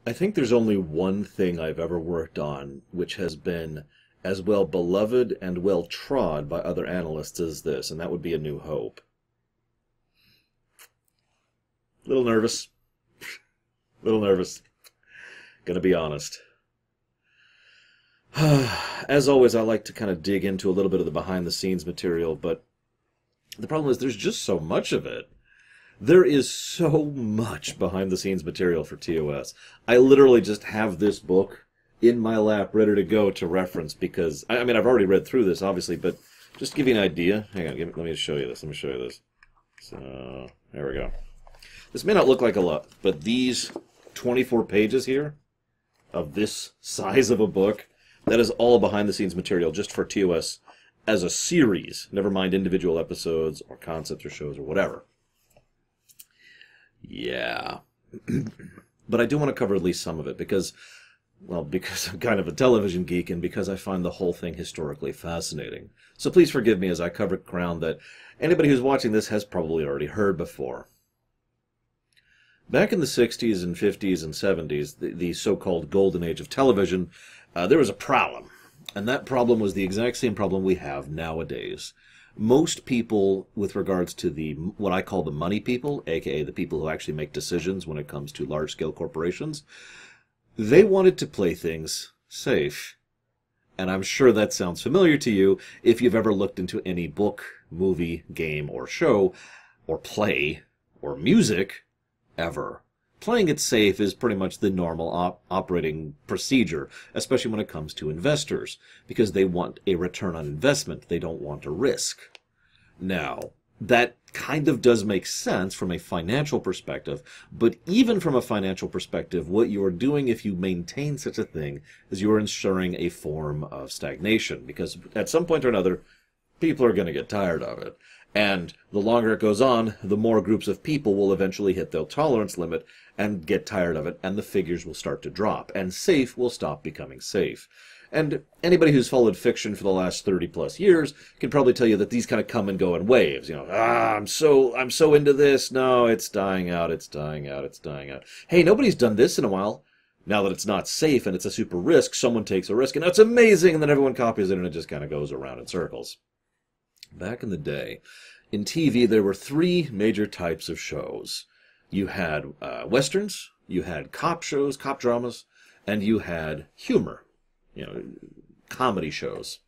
I think there's only one thing I've ever worked on which has been as well beloved and well trod by other analysts as this, and that would be A New Hope. Little nervous. Little nervous. Gonna be honest. As always, I like to kind of dig into a little bit of the behind-the-scenes material, but the problem is there's just so much of it. There is so much behind-the-scenes material for TOS. I literally just have this book in my lap ready to go to reference because, I mean, I've already read through this, obviously, but just to give you an idea, hang on, let me show you this. Let me show you this. So, there we go. This may not look like a lot, but these 24 pages here of this size of a book, that is all behind-the-scenes material just for TOS as a series, never mind individual episodes or concepts or shows or whatever. Yeah. But I do want to cover at least some of it because, well, because I'm kind of a television geek and because I find the whole thing historically fascinating. So please forgive me as I cover ground that anybody who's watching this has probably already heard before. Back in the 60s and 50s and 70s, the so-called golden age of television, there was a problem. And that problem was the exact same problem we have nowadays. Most people, with regards to what I call the money people, aka the people who actually make decisions when it comes to large-scale corporations, they wanted to play things safe. And I'm sure that sounds familiar to you if you've ever looked into any book, movie, game, or show, or play, or music, ever. Playing it safe is pretty much the normal operating procedure, especially when it comes to investors, because they want a return on investment. They don't want a risk. Now, that kind of does make sense from a financial perspective, but even from a financial perspective, what you are doing if you maintain such a thing is you are ensuring a form of stagnation, because at some point or another, people are going to get tired of it. And the longer it goes on, the more groups of people will eventually hit their tolerance limit and get tired of it, and the figures will start to drop, and safe will stop becoming safe. And anybody who's followed fiction for the last 30-plus years can probably tell you that these kind of come and go in waves. You know, I'm so into this. No, it's dying out, it's dying out, it's dying out. Hey, nobody's done this in a while. Now that it's not safe and it's a super risk, someone takes a risk, and that's amazing, and then everyone copies it, and it just kind of goes around in circles. Back in the day, in TV, there were three major types of shows. You had westerns, you had cop shows, cop dramas, and you had humor, comedy shows.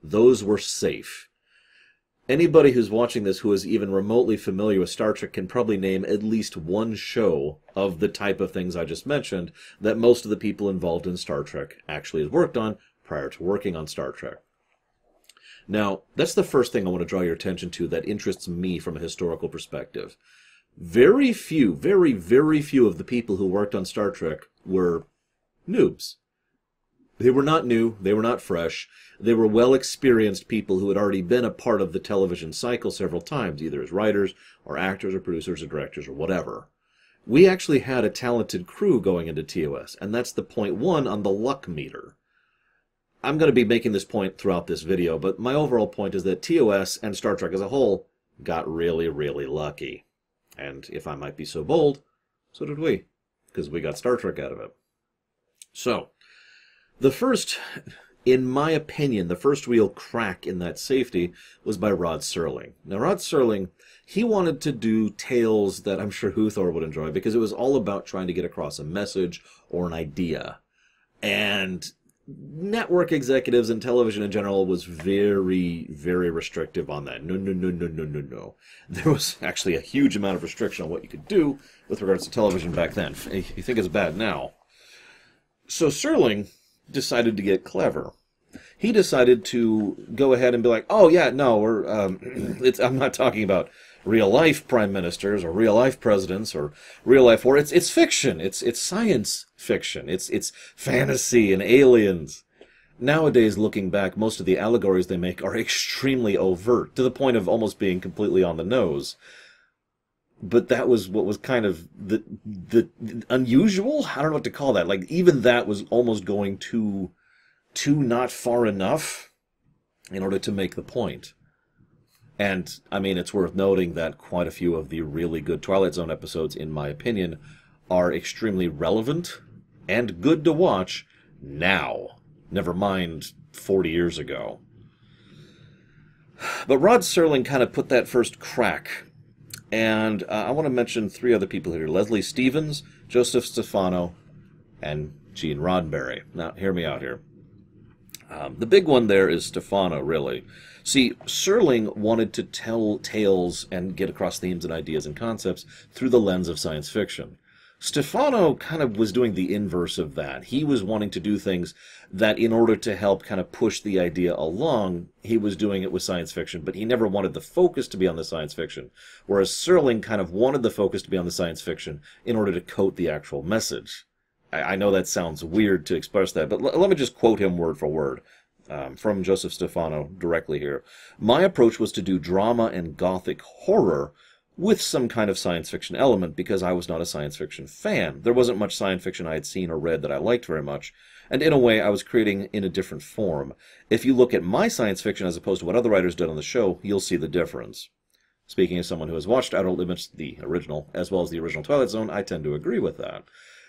Those were safe. Anybody who's watching this who is even remotely familiar with Star Trek can probably name at least one show of the type of things I just mentioned that most of the people involved in Star Trek actually has worked on prior to working on Star Trek. Now, that's the first thing I want to draw your attention to that interests me from a historical perspective. Very few, very, very few of the people who worked on Star Trek were noobs. They were not new, they were not fresh, they were well-experienced people who had already been a part of the television cycle several times, either as writers, or actors, or producers, or directors, or whatever. We actually had a talented crew going into TOS, and that's the point one on the luck meter. I'm going to be making this point throughout this video, but my overall point is that TOS and Star Trek as a whole got really, really lucky. And if I might be so bold, so did we, because we got Star Trek out of it. So, in my opinion, the first real crack in that safety was by Rod Serling. Now, Rod Serling, he wanted to do tales that I'm sure Huthor would enjoy, because it was all about trying to get across a message or an idea. And network executives and television in general was very, very restrictive on that. No. There was actually a huge amount of restriction on what you could do with regards to television back then. You think it's bad now. So Serling decided to get clever. He decided to go ahead and be like, oh yeah, no, I'm not talking about real-life prime ministers or real-life presidents or real-life war. It's fiction. It's science fiction. It's fantasy and aliens. Nowadays, looking back, most of the allegories they make are extremely overt, to the point of almost being completely on the nose. But that was what was kind of the unusual? I don't know what to call that. Like, even that was almost going too not far enough in order to make the point. And, I mean, it's worth noting that quite a few of the really good Twilight Zone episodes, in my opinion, are extremely relevant and good to watch now. Never mind 40 years ago. But Rod Serling kind of put that first crack. And I want to mention 3 other people here. Leslie Stevens, Joseph Stefano, and Gene Roddenberry. Now, hear me out here. The big one there is Stefano, really. See, Serling wanted to tell tales and get across themes and ideas and concepts through the lens of science fiction. Stefano kind of was doing the inverse of that. He was wanting to do things that, in order to help kind of push the idea along, he was doing it with science fiction, but he never wanted the focus to be on the science fiction. Whereas Serling kind of wanted the focus to be on the science fiction in order to coat the actual message. I know that sounds weird to express that, but let me just quote him word for word. From Joseph Stefano directly here. My approach was to do drama and gothic horror with some kind of science fiction element because I was not a science fiction fan. There wasn't much science fiction I had seen or read that I liked very much, and in a way I was creating in a different form. If you look at my science fiction as opposed to what other writers did on the show, you'll see the difference. Speaking as someone who has watched Outer Limits, the original, as well as the original Twilight Zone, I tend to agree with that.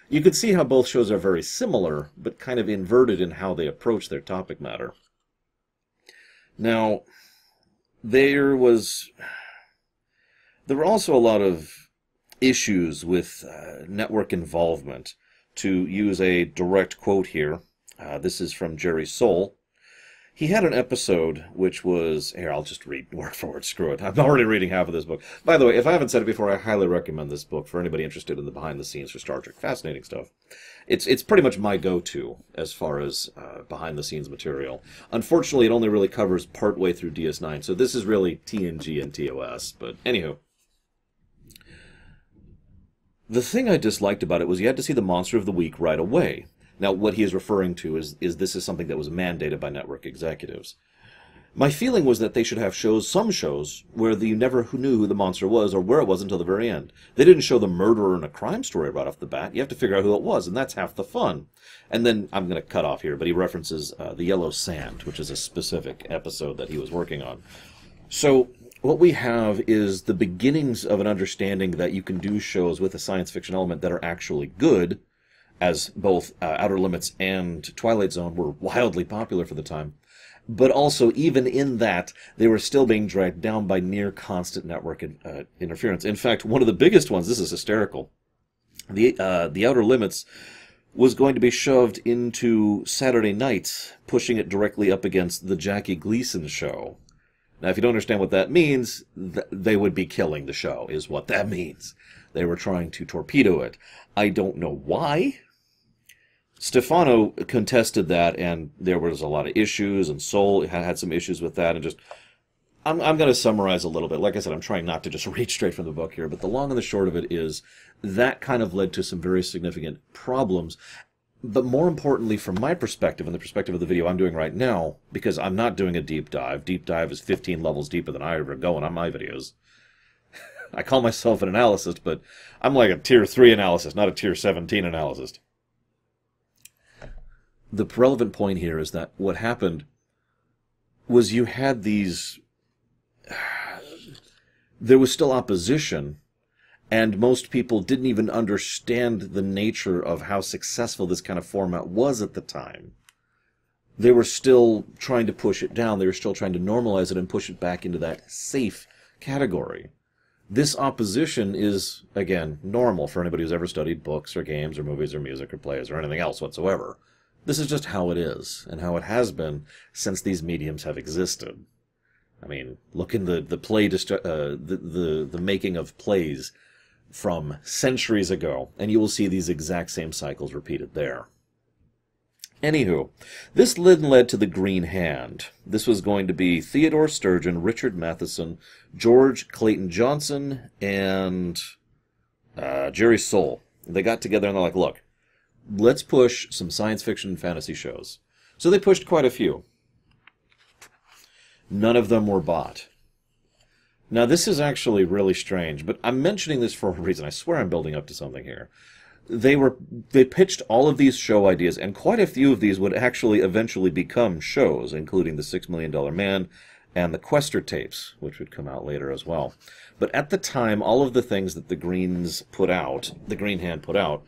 You can see how both shows are very similar, but kind of inverted in how they approach their topic matter. Now, there were also a lot of issues with network involvement. To use a direct quote here, this is from Jerry Soule. He had an episode which was... Here, I'll just read word for word. Screw it. I'm already reading half of this book. By the way, if I haven't said it before, I highly recommend this book for anybody interested in the behind-the-scenes for Star Trek. Fascinating stuff. It's pretty much my go-to as far as behind-the-scenes material. Unfortunately, it only really covers partway through DS9, so this is really TNG and TOS. But anywho, the thing I disliked about it was you had to see the Monster of the Week right away. Now, what he is referring to is this is something that was mandated by network executives. My feeling was that they should have some shows, where you never knew who the monster was or where it was until the very end. They didn't show the murderer in a crime story right off the bat. You have to figure out who it was, and that's half the fun. And then, I'm going to cut off here, but he references The Yellow Sand, which is a specific episode that he was working on. So, what we have is the beginnings of an understanding that you can do shows with a science fiction element that are actually good, as both Outer Limits and Twilight Zone were wildly popular for the time. But also, even in that, they were still being dragged down by near constant network interference. In fact, one of the biggest ones, this is hysterical, the Outer Limits was going to be shoved into Saturday nights, pushing it directly up against the Jackie Gleason show. Now, if you don't understand what that means, they would be killing the show, is what that means. They were trying to torpedo it. I don't know why. Stefano contested that, and there was a lot of issues, and Soule had some issues with that, and just... I'm going to summarize a little bit. Like I said, I'm trying not to just read straight from the book here, but the long and the short of it is that kind of led to some very significant problems. But more importantly, from my perspective, and the perspective of the video I'm doing right now, because I'm not doing a deep dive. Deep dive is 15 levels deeper than I ever go on my videos. I call myself an analyst, but I'm like a tier 3 analyst, not a tier 17 analyst. The relevant point here is that what happened was you had these... There was still opposition, and most people didn't even understand the nature of how successful this kind of format was at the time. They were still trying to push it down. They were still trying to normalize it and push it back into that safe category. This opposition is, again, normal for anybody who's ever studied books or games or movies or music or plays or anything else whatsoever. This is just how it is, and how it has been since these mediums have existed. I mean, look in the making of plays from centuries ago, and you will see these exact same cycles repeated there. Anywho, this led to The Green Hand. This was going to be Theodore Sturgeon, Richard Matheson, George Clayton Johnson, and Jerry Soule. They got together and they're like, look, let's push some science fiction and fantasy shows. So they pushed quite a few. None of them were bought. Now, this is actually really strange, but I'm mentioning this for a reason. I swear I'm building up to something here. They pitched all of these show ideas, and quite a few of these would actually eventually become shows, including The $6 Million Man and the Quester tapes, which would come out later as well. But at the time, all of the things that the Green Hand put out,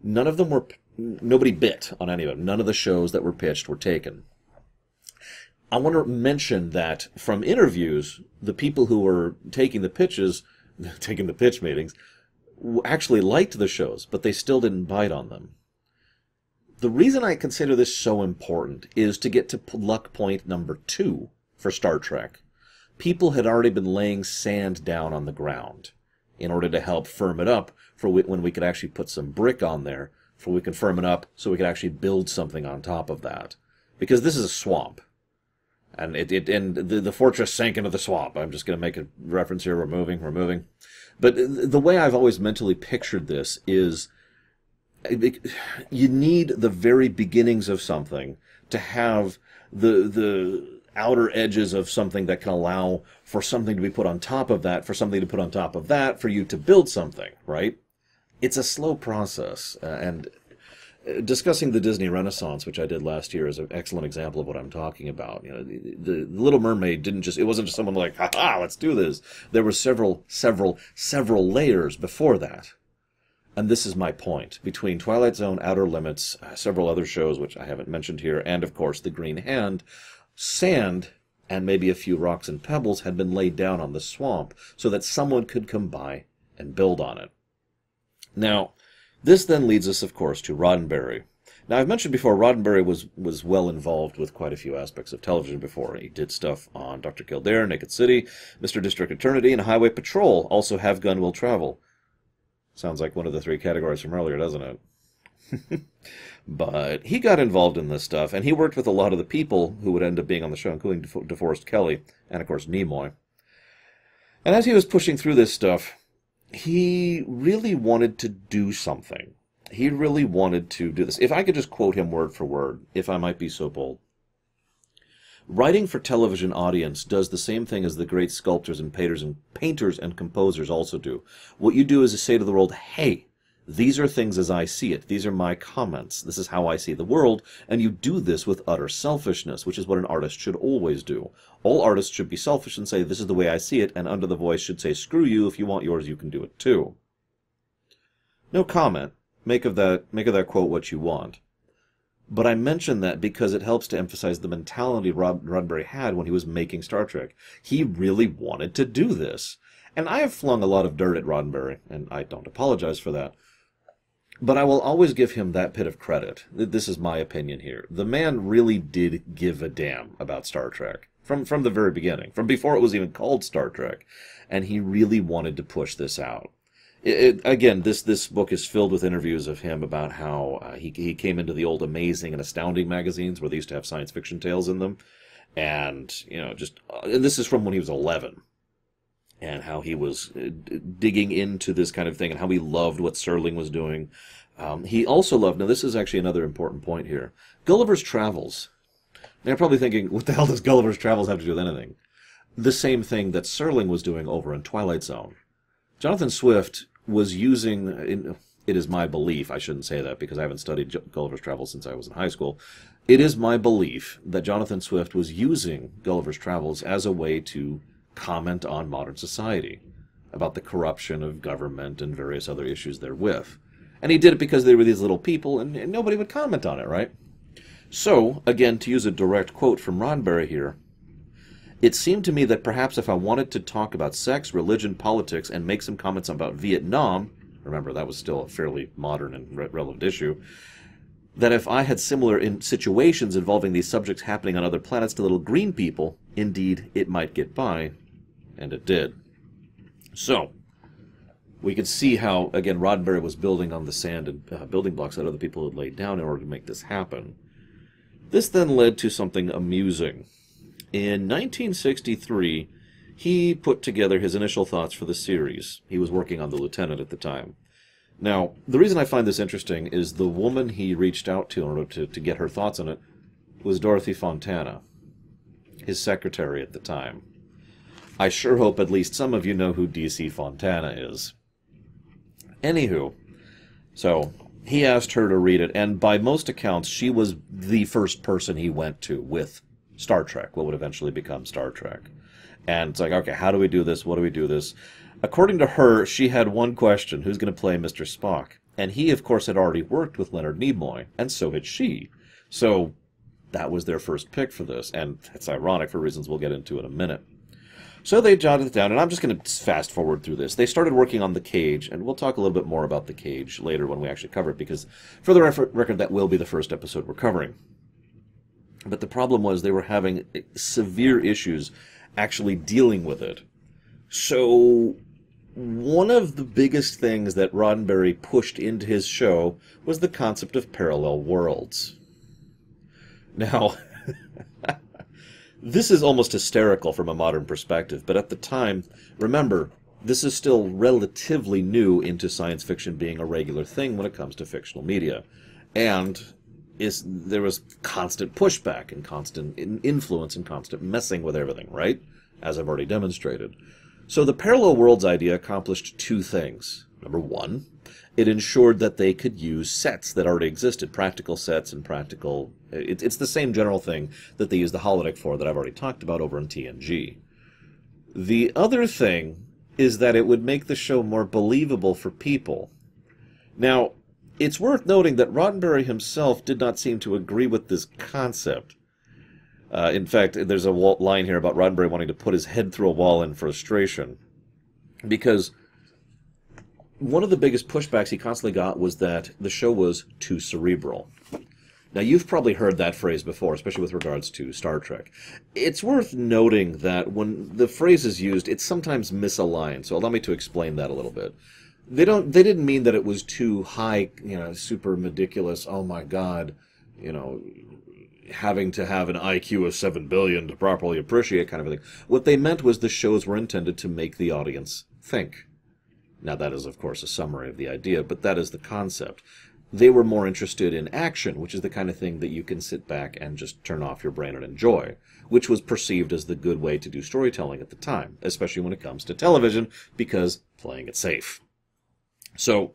none of them nobody bit on any of it. None of the shows that were pitched were taken. I want to mention that from interviews, the people who were taking the pitches, taking the pitch meetings, actually liked the shows, but they still didn't bite on them. The reason I consider this so important is to get to luck point number 2 for Star Trek. People had already been laying sand down on the ground in order to help firm it up for when we could actually put some brick on there, for we could firm it up so we could actually build something on top of that. Because this is a swamp. And the fortress sank into the swamp. I'm just going to make a reference here. We're moving. But the way I've always mentally pictured this is you need the very beginnings of something to have the outer edges of something that can allow for something to be put on top of that, for something to put on top of that, for you to build something, right? It's a slow process, and discussing the Disney Renaissance, which I did last year, is an excellent example of what I'm talking about. You know, the Little Mermaid it wasn't just someone like, ha, let's do this. There were several layers before that. And this is my point. Between Twilight Zone, Outer Limits, several other shows, which I haven't mentioned here, and of course The Green Hand, sand and maybe a few rocks and pebbles had been laid down on the swamp so that someone could come by and build on it. Now, this then leads us, of course, to Roddenberry. Now, I've mentioned before, Roddenberry was well involved with quite a few aspects of television before. He did stuff on Dr. Kildare, Naked City, Mr. District Eternity, and Highway Patrol. Also, Have Gun Will Travel. Sounds like one of the 3 categories from earlier, doesn't it? But he got involved in this stuff, and he worked with a lot of the people who would end up being on the show, including DeForest Kelley, and, of course, Nimoy. And as he was pushing through this stuff, he really wanted to do something. He really wanted to do this. If I could just quote him word for word, if I might be so bold. Writing for television audience does the same thing as the great sculptors and painters and composers also do. What you do is to say to the world, hey, these are things as I see it. These are my comments. This is how I see the world. And you do this with utter selfishness, which is what an artist should always do. All artists should be selfish and say, this is the way I see it, and under the voice should say, screw you, if you want yours, you can do it too. No comment. Make of that quote what you want. But I mention that because it helps to emphasize the mentality Roddenberry had when he was making Star Trek. He really wanted to do this. And I have flung a lot of dirt at Roddenberry, and I don't apologize for that. But I will always give him that bit of credit. This is my opinion here. The man really did give a damn about Star Trek. From the very beginning. From before it was even called Star Trek. And he really wanted to push this out. Again, this book is filled with interviews of him about how he came into the old Amazing and Astounding magazines where they used to have science fiction tales in them. And, and this is from when he was 11. And how he was digging into this kind of thing and how he loved what Serling was doing. He also loved, now this is actually another important point here, Gulliver's Travels. Now you're probably thinking, what the hell does Gulliver's Travels have to do with anything? The same thing that Serling was doing over in Twilight Zone. Jonathan Swift was using, it is my belief, I shouldn't say that because I haven't studied Gulliver's Travels since I was in high school. It is my belief that Jonathan Swift was using Gulliver's Travels as a way to comment on modern society, about the corruption of government and various other issues therewith. And he did it because they were these little people, and nobody would comment on it, right? So, again, to use a direct quote from Roddenberry here, it seemed to me that perhaps if I wanted to talk about sex, religion, politics, and make some comments about Vietnam, remember that was still a fairly modern and relevant issue, that if I had similar situations involving these subjects happening on other planets to little green people, indeed, it might get by. And it did. So, we could see how, again, Roddenberry was building on the sand and building blocks that other people had laid down in order to make this happen. This then led to something amusing. In 1963, he put together his initial thoughts for the series. He was working on The Lieutenant at the time. Now, the reason I find this interesting is the woman he reached out to in order to get her thoughts on it was Dorothy Fontana, his secretary at the time. I sure hope at least some of you know who D.C. Fontana is. Anywho, so he asked her to read it, and by most accounts, she was the first person he went to with Star Trek, what would eventually become Star Trek. And it's like, okay, how do we do this? What do we do this? According to her, she had one question: who's going to play Mr. Spock? And he, of course, had already worked with Leonard Nimoy, and so had she. So that was their first pick for this, and it's ironic for reasons we'll get into in a minute. So they jotted it down, and I'm just going to fast forward through this. They started working on The Cage, and we'll talk a little bit more about The Cage later when we actually cover it, because for the record, that will be the first episode we're covering. But the problem was they were having severe issues actually dealing with it. So one of the biggest things that Roddenberry pushed into his show was the concept of parallel worlds. Now, this is almost hysterical from a modern perspective, but at the time, remember, this is still relatively new into science fiction being a regular thing when it comes to fictional media. And there was constant pushback and constant influence and constant messing with everything, right? As I've already demonstrated. So the parallel worlds idea accomplished two things. Number one, it ensured that they could use sets that already existed, practical sets and practical... It's the same general thing that they use the holodeck for that I've already talked about over in TNG. The other thing is that it would make the show more believable for people. Now, it's worth noting that Roddenberry himself did not seem to agree with this concept. In fact, there's a line here about Roddenberry wanting to put his head through a wall in frustration. Because one of the biggest pushbacks he constantly got was that the show was too cerebral. Now, you've probably heard that phrase before, especially with regards to Star Trek. It's worth noting that when the phrase is used, it's sometimes misaligned, so allow me to explain that a little bit. They didn't mean that it was too high, super ridiculous, oh my god, having to have an IQ of 7 billion to properly appreciate kind of a thing. What they meant was the shows were intended to make the audience think. Now, that is, of course, a summary of the idea, but that is the concept. They were more interested in action, which is the kind of thing that you can sit back and just turn off your brain and enjoy, which was perceived as the good way to do storytelling at the time, especially when it comes to television, because playing it safe. So,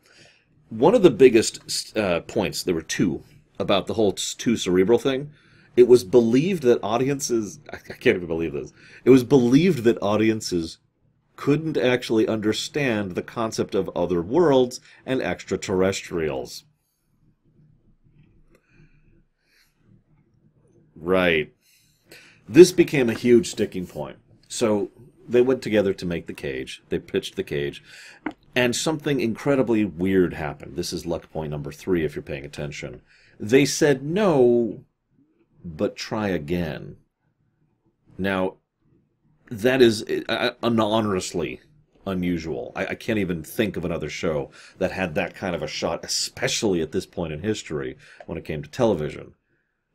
one of the biggest points, there were two, about the whole too cerebral thing, it was believed that audiences, I can't even believe this, it was believed that audiences couldn't actually understand the concept of other worlds and extraterrestrials. Right. This became a huge sticking point. So they went together to make The Cage. They pitched The Cage. And something incredibly weird happened. This is luck point number 3 if you're paying attention. They said no, but try again. Now, that is honestly unusual. I can't even think of another show that had that kind of a shot, especially at this point in history when it came to television.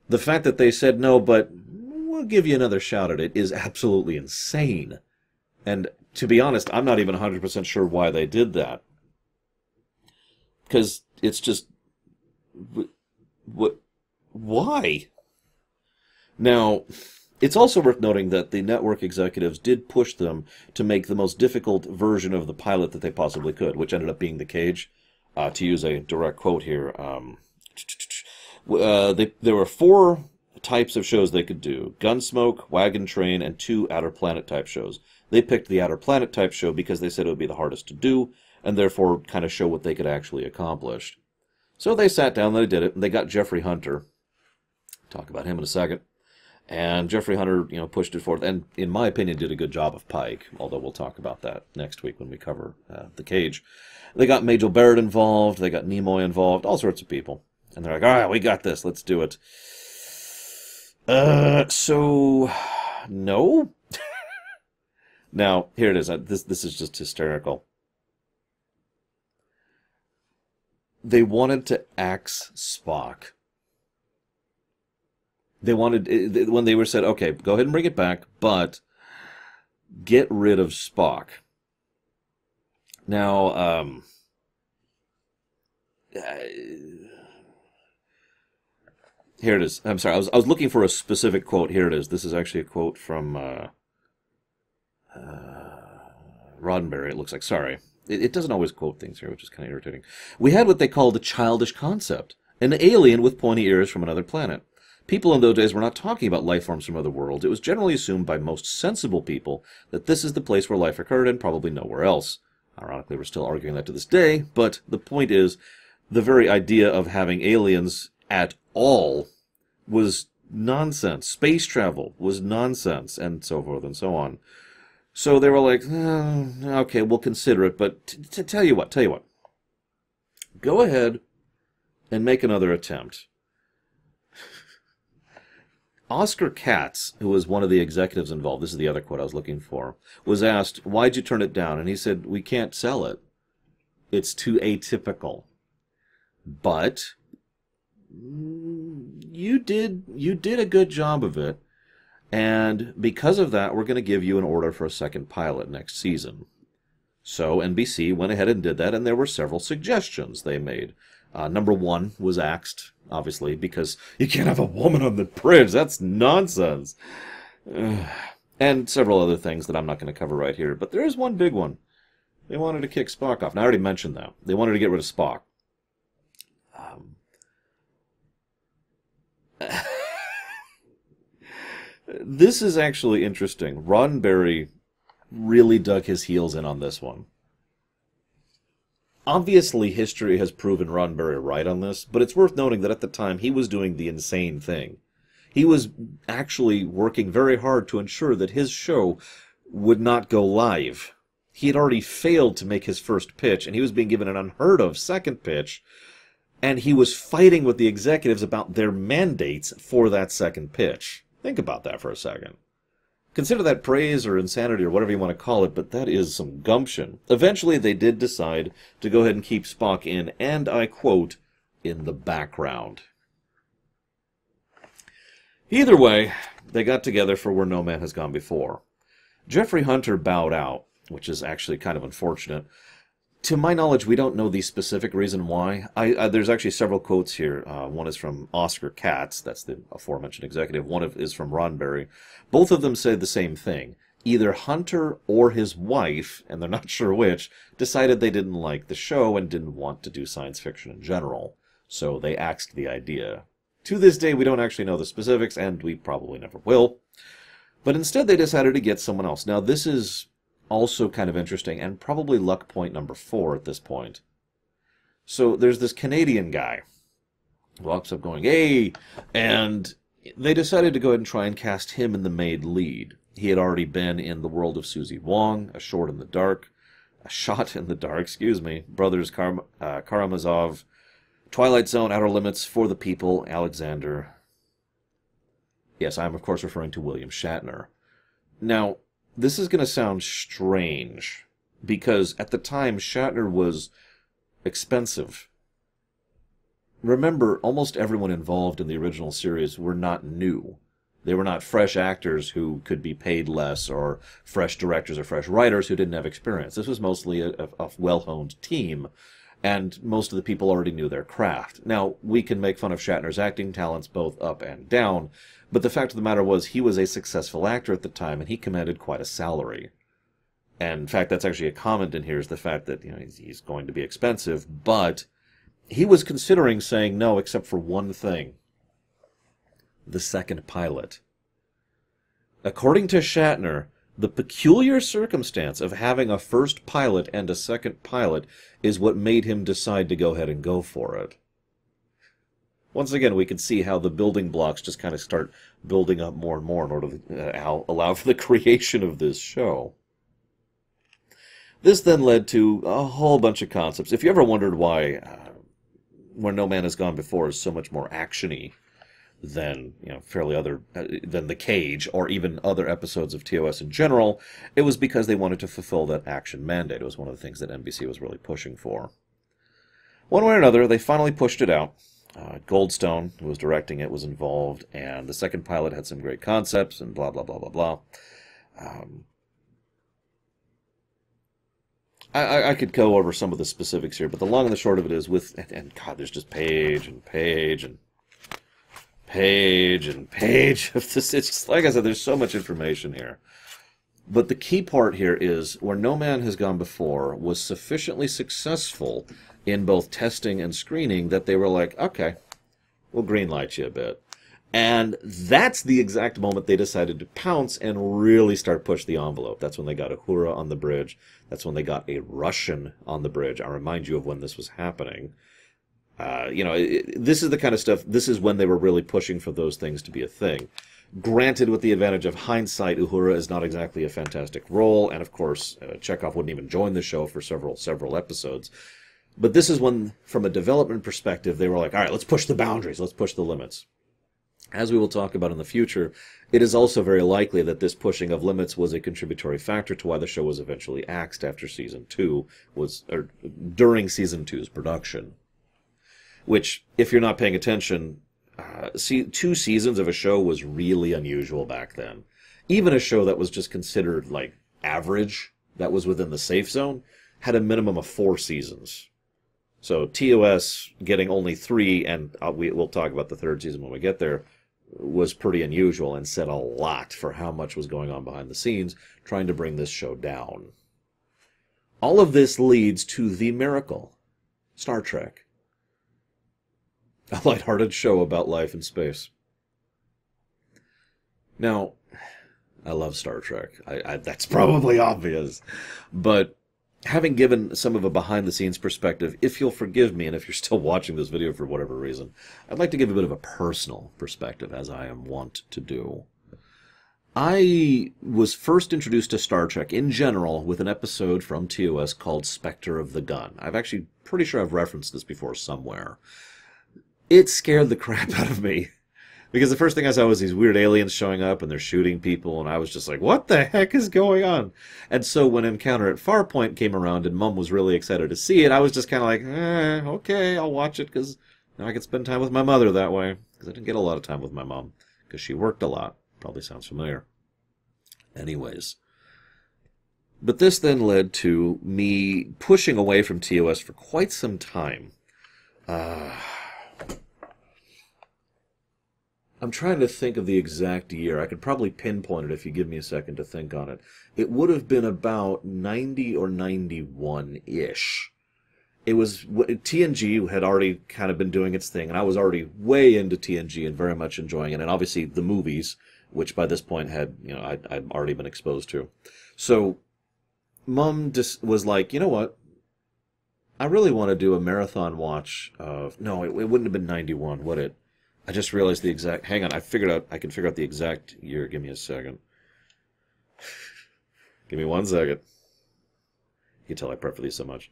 The fact that they said no, but we'll give you another shot at it, is absolutely insane. And to be honest, I'm not even 100% sure why they did that. Because it's just... Why? Now, it's also worth noting that the network executives did push them to make the most difficult version of the pilot that they possibly could, which ended up being The Cage. To use a direct quote here... there were 4 types of shows they could do. Gunsmoke, Wagon Train, and 2 Outer Planet type shows. They picked the Outer Planet type show because they said it would be the hardest to do, and therefore kind of show what they could actually accomplish. So they sat down, they did it, and they got Jeffrey Hunter. Talk about him in a second. And Jeffrey Hunter, pushed it forth, and in my opinion did a good job of Pike, although we'll talk about that next week when we cover The Cage. They got Majel Barrett involved, they got Nimoy involved, all sorts of people. And they're like, all right, we got this. Let's do it. So, no? Now, here it is. This is just hysterical. They wanted to axe Spock. They wanted, when they were said, okay, go ahead and bring it back, but get rid of Spock. Now, here it is. I'm sorry. I was looking for a specific quote. Here it is. This is actually a quote from Roddenberry, it looks like. Sorry. It doesn't always quote things here, which is kind of irritating. We had what they called a childish concept. An alien with pointy ears from another planet. People in those days were not talking about life forms from other worlds. It was generally assumed by most sensible people that this is the place where life occurred and probably nowhere else. Ironically, we're still arguing that to this day, but the point is, the very idea of having aliens at all was nonsense. Space travel was nonsense, and so forth and so on. So they were like, okay, we'll consider it, but tell you what. Go ahead and make another attempt. Oscar Katz, who was one of the executives involved, this is the other quote I was looking for, was asked, why'd you turn it down? And he said, we can't sell it. It's too atypical. But you did a good job of it, and because of that, we're going to give you an order for a second pilot next season. So NBC went ahead and did that, and there were several suggestions they made. Number one was axed, obviously, because you can't have a woman on the bridge. That's nonsense. And several other things that I'm not going to cover right here. But there is one big one. They wanted to kick Spock off. Now, I already mentioned that. They wanted to get rid of Spock. This is actually interesting. Roddenberry really dug his heels in on this one. Obviously, history has proven Roddenberry right on this, but it's worth noting that at the time, he was doing the insane thing. He was actually working very hard to ensure that his show would not go live. He had already failed to make his first pitch, and he was being given an unheard of second pitch, and he was fighting with the executives about their mandates for that second pitch. Think about that for a second. Consider that praise or insanity or whatever you want to call it, but that is some gumption. Eventually, they did decide to go ahead and keep Spock in, and I quote, in the background. Either way, they got together for Where No Man Has Gone Before. Jeffrey Hunter bowed out, which is actually kind of unfortunate. To my knowledge, we don't know the specific reason why. There's actually several quotes here. One is from Oscar Katz, that's the aforementioned executive. One is from Roddenberry. Both of them said the same thing. Either Hunter or his wife, and they're not sure which, decided they didn't like the show and didn't want to do science fiction in general. So they axed the idea. To this day, we don't actually know the specifics, and we probably never will. But instead, they decided to get someone else. Now, this is also kind of interesting, and probably luck point number 4 at this point. So there's this Canadian guy who walks up going, hey, and they decided to go ahead and try and cast him in the maid lead. He had already been in The World of Susie Wong, A Shot in the Dark, Brothers Karamazov, Twilight Zone, Outer Limits, For the People, Alexander. Yes, I'm of course referring to William Shatner. Now, this is going to sound strange, because at the time, Shatner was expensive. Remember, almost everyone involved in the original series were not new. They were not fresh actors who could be paid less, or fresh directors or fresh writers who didn't have experience. This was mostly a well-honed team, and most of the people already knew their craft. Now, we can make fun of Shatner's acting talents both up and down, but the fact of the matter was he was a successful actor at the time, and he commanded quite a salary. And in fact, that's actually a comment in here, is the fact that he's going to be expensive, but he was considering saying no except for one thing: the second pilot. According to Shatner, the peculiar circumstance of having a first pilot and a second pilot is what made him decide to go ahead and go for it. Once again, we can see how the building blocks just kind of start building up more and more in order to allow for the creation of this show. This then led to a whole bunch of concepts. If you ever wondered why Where No Man Has Gone Before is so much more action-y than than The Cage or even other episodes of TOS in general, it was because they wanted to fulfill that action mandate. It was one of the things that NBC was really pushing for. One way or another, they finally pushed it out. Goldstone, who was directing it, was involved, and the second pilot had some great concepts, and blah, blah, blah, blah, blah. I could go over some of the specifics here, but the long and the short of it is and God, there's just page and page and page and page of this. It's just, like I said, there's so much information here. But the key part here is Where No Man Has Gone Before was sufficiently successful in both testing and screening that they were like, okay, we'll greenlight you a bit. And that's the exact moment they decided to pounce and really start push the envelope. That's when they got Uhura on the bridge. That's when they got a Russian on the bridge. I'll remind you of when this was happening. This is the kind of stuff, this is when they were really pushing for those things to be a thing. Granted, with the advantage of hindsight, Uhura is not exactly a fantastic role, and of course, Chekhov wouldn't even join the show for several episodes. But this is when, from a development perspective, they were like, all right, let's push the boundaries, let's push the limits. As we will talk about in the future, it is also very likely that this pushing of limits was a contributory factor to why the show was eventually axed after during Season 2's production. Which, if you're not paying attention, 2 seasons of a show was really unusual back then. Even a show that was just considered, like, average, that was within the safe zone, had a minimum of 4 seasons. So TOS getting only 3, and we'll talk about the 3rd season when we get there, was pretty unusual and said a lot for how much was going on behind the scenes trying to bring this show down. All of this leads to the miracle, Star Trek. A lighthearted show about life in space. Now, I love Star Trek. That's probably obvious. But having given some of a behind-the-scenes perspective, if you'll forgive me, and if you're still watching this video for whatever reason, I'd like to give a bit of a personal perspective, as I am wont to do. I was first introduced to Star Trek in general with an episode from TOS called Spectre of the Gun. I've actually pretty sure I've referenced this before somewhere. It scared the crap out of me. Because the first thing I saw was these weird aliens showing up and they're shooting people, and I was just like, what the heck is going on? And so when Encounter at Farpoint came around and Mum was really excited to see it, I was just kind of like, okay, I'll watch it because now I can spend time with my mother that way. Because I didn't get a lot of time with my mom because she worked a lot. Probably sounds familiar. Anyways. But this then led to me pushing away from TOS for quite some time. I'm trying to think of the exact year. I could probably pinpoint it if you give me a second to think on it. It would have been about 90 or 91-ish. It was, TNG had already kind of been doing its thing, and I was already way into TNG and very much enjoying it. And obviously the movies, which by this point had, I'd already been exposed to. So Mom just was like, you know what? I really want to do a marathon watch of, no, it wouldn't have been 91, would it? I just realized the exact... Hang on, I can figure out the exact year. Give me a second. Give me 1 second. You can tell I prep for these so much.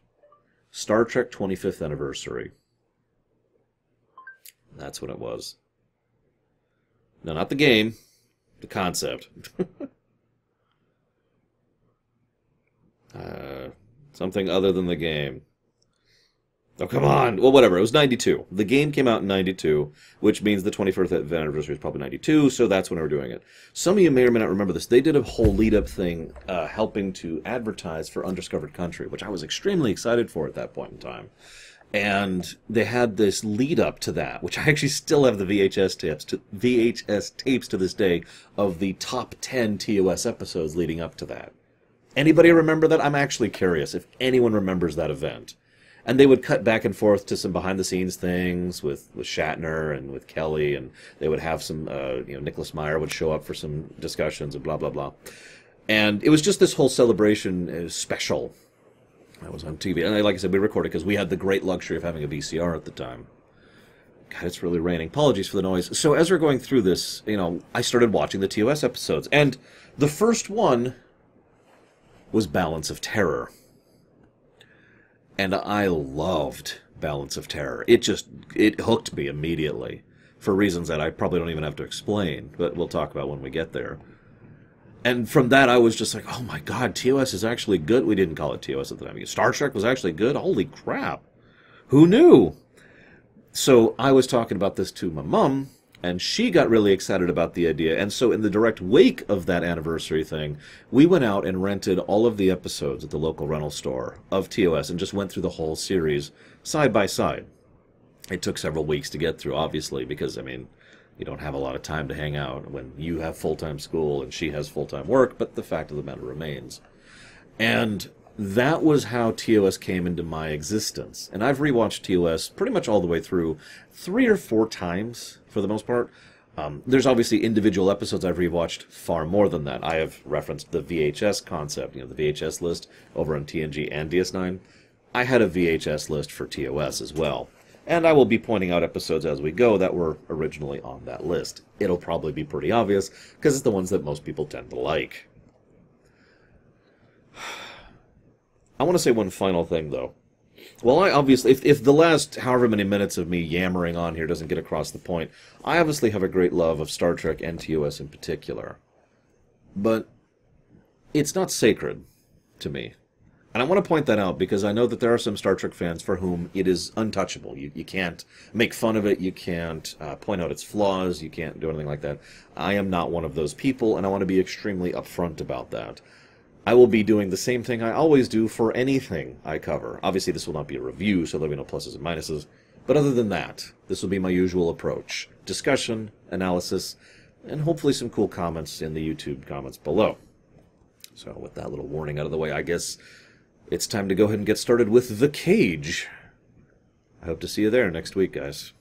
Star Trek 25th Anniversary. That's what it was. No, not the game. The concept. Something other than the game. Oh, come on! Well, whatever. It was 92. The game came out in 92, which means the 21st anniversary is probably 92, so that's when we were doing it. Some of you may or may not remember this. They did a whole lead-up thing helping to advertise for Undiscovered Country, which I was extremely excited for at that point in time. And they had this lead-up to that, which I actually still have the VHS tapes to this day of the top 10 TOS episodes leading up to that. Anybody remember that? I'm actually curious if anyone remembers that event. And they would cut back and forth to some behind-the-scenes things with Shatner and with Kelly, and they would have some, Nicholas Meyer would show up for some discussions and blah, blah, blah. And it was just this whole celebration special that was on TV. And like I said, we recorded because we had the great luxury of having a VCR at the time. God, it's really raining. Apologies for the noise. So as we're going through this, I started watching the TOS episodes. And the first one was Balance of Terror. And I loved Balance of Terror. It hooked me immediately for reasons that I probably don't even have to explain, but we'll talk about when we get there. And from that, I was just like, oh my God, TOS is actually good. We didn't call it TOS at the time. Star Trek was actually good? Holy crap. Who knew? So I was talking about this to my mom, and she got really excited about the idea. And so in the direct wake of that anniversary thing, we went out and rented all of the episodes at the local rental store of TOS and just went through the whole series side by side. It took several weeks to get through, obviously, because, you don't have a lot of time to hang out when you have full-time school and she has full-time work, but the fact of the matter remains. And that was how TOS came into my existence. And I've rewatched TOS pretty much all the way through 3 or 4 times, for the most part. There's obviously individual episodes I've rewatched far more than that. I have referenced the VHS concept, the VHS list over on TNG and DS9. I had a VHS list for TOS as well. And I will be pointing out episodes as we go that were originally on that list. It'll probably be pretty obvious, because it's the ones that most people tend to like. I want to say one final thing, though. Well, I obviously, if the last however many minutes of me yammering on here doesn't get across the point, I obviously have a great love of Star Trek and TOS in particular. But it's not sacred to me. And I want to point that out because I know that there are some Star Trek fans for whom it is untouchable. You can't make fun of it, you can't point out its flaws, you can't do anything like that. I am not one of those people, and I want to be extremely upfront about that. I will be doing the same thing I always do for anything I cover. Obviously, this will not be a review, so there'll be no pluses and minuses. But other than that, this will be my usual approach. Discussion, analysis, and hopefully some cool comments in the YouTube comments below. So with that little warning out of the way, I guess it's time to go ahead and get started with The Cage. I hope to see you there next week, guys.